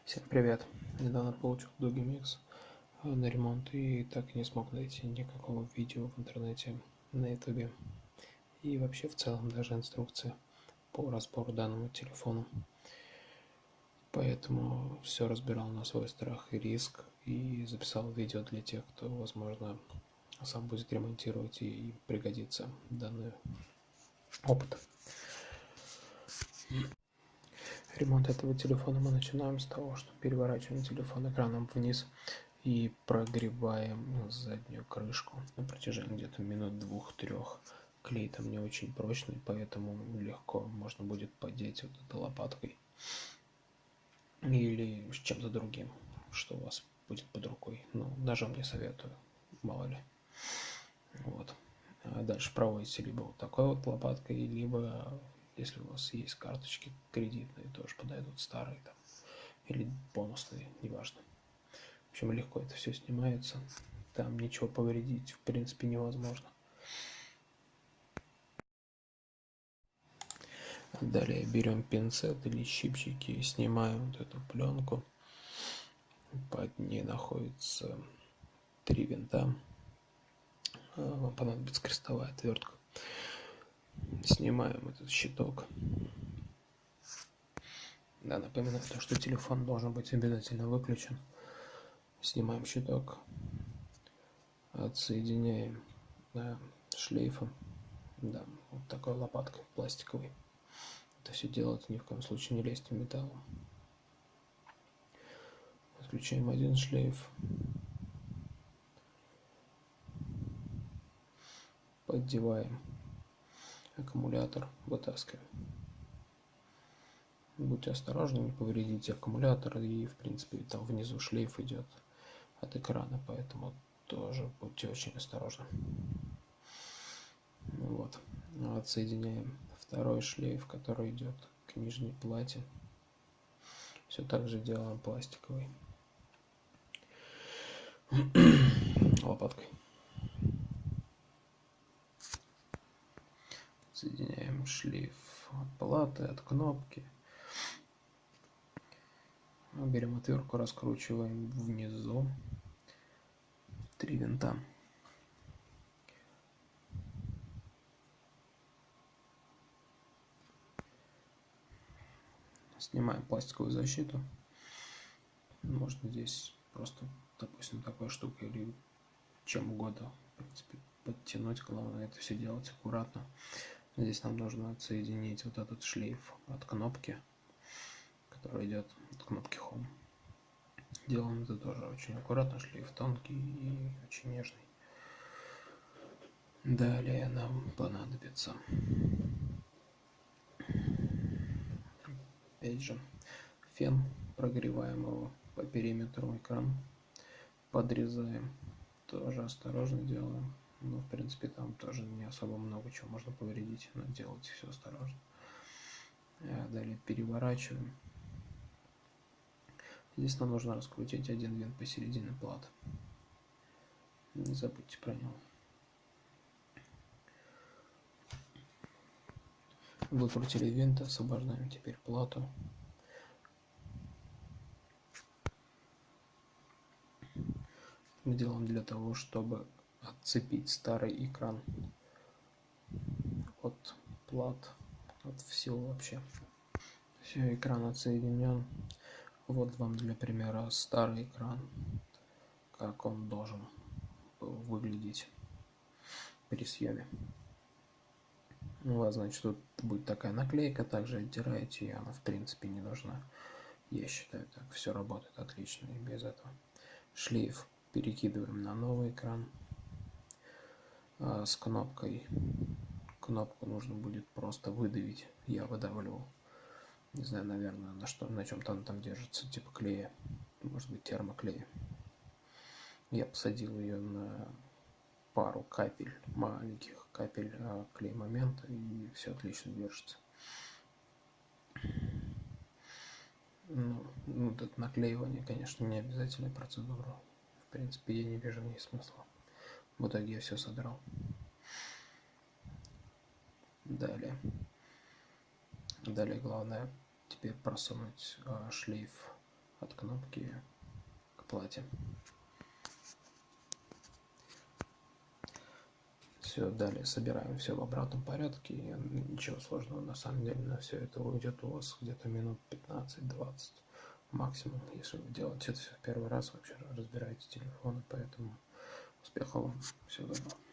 Всем привет! Недавно получил Дугимикс на ремонт и так и не смог найти никакого видео в интернете, на ютубе и вообще в целом даже инструкции по разбору данного телефона. Поэтому все разбирал на свой страх и риск и записал видео для тех, кто, возможно, сам будет ремонтировать и пригодится данный опыт. Ремонт этого телефона мы начинаем с того, что переворачиваем телефон экраном вниз и прогреваем заднюю крышку на протяжении где-то минут 2-3. Клей там не очень прочный, поэтому легко можно будет поддеть вот этой лопаткой или с чем-то другим, что у вас будет под рукой. Ну, ножом не советую, мало ли. Вот. А дальше проводите либо вот такой вот лопаткой, либо, если у вас есть карточки кредитные, тоже подойдут, старые там, или бонусные, неважно. В общем, легко это все снимается. Там ничего повредить, в принципе, невозможно. Далее берем пинцет или щипчики и снимаем вот эту пленку. Под ней находится 3 винта. Вам понадобится крестовая отвертка. Снимаем этот щиток. Да, напоминаю, что телефон должен быть обязательно выключен. Снимаем щиток, отсоединяем шлейфом, да, вот такой лопаткой пластиковой. Это все делать ни в коем случае не лезть в металл. Отключаем один шлейф, поддеваем аккумулятор, вытаскиваем. Будьте осторожны, не повредите аккумулятор, и в принципе там внизу шлейф идет от экрана, поэтому тоже будьте очень осторожны. Вот. Отсоединяем второй шлейф, который идет к нижней плате. Все так же делаем пластиковый лопаткой. Соединяем шлейф от платы, от кнопки. Берем отвертку, раскручиваем внизу 3 винта. Снимаем пластиковую защиту. Можно здесь просто, допустим, такой штукой или чем угодно, в принципе, подтянуть. Главное это все делать аккуратно. Здесь нам нужно отсоединить вот этот шлейф от кнопки, который идет от кнопки Home. Делаем это тоже очень аккуратно, шлейф тонкий и очень нежный. Далее нам понадобится, опять же, фен. Прогреваем его по периметру экрана, подрезаем, тоже осторожно делаем. Но в принципе там тоже не особо много чего можно повредить, но делайте все осторожно. Далее переворачиваем. Здесь нам нужно раскрутить один винт посередине платы. Не забудьте про него. Выкрутили винт, освобождаем теперь плату. Мы делаем для того, чтобы отцепить старый экран от плат, от всего вообще. Все, экран отсоединен. Вот вам для примера старый экран, как он должен был выглядеть при съеме. У вас, значит, тут будет такая наклейка, также оттираете ее, она в принципе не нужна. Я считаю, так все работает отлично и без этого. Шлейф перекидываем на новый экран с кнопкой. Кнопку нужно будет просто выдавить. Я выдавливал. Не знаю, наверное, на чем-то она там держится, типа клея. Может быть, термоклея. Я посадил ее на пару капель, маленьких капель клей момента, и все отлично держится. Ну, это наклеивание, конечно, не обязательная процедура. В принципе, я не вижу в ней смысла. В итоге я все содрал. Далее главное теперь просунуть шлейф от кнопки к плате. Все, далее собираем все в обратном порядке. Ничего сложного на самом деле, на все это уйдет у вас где-то минут 15-20 максимум, если вы делаете это все в первый раз, вообще разбираете телефоны. Поэтому успехов вам, всего доброго.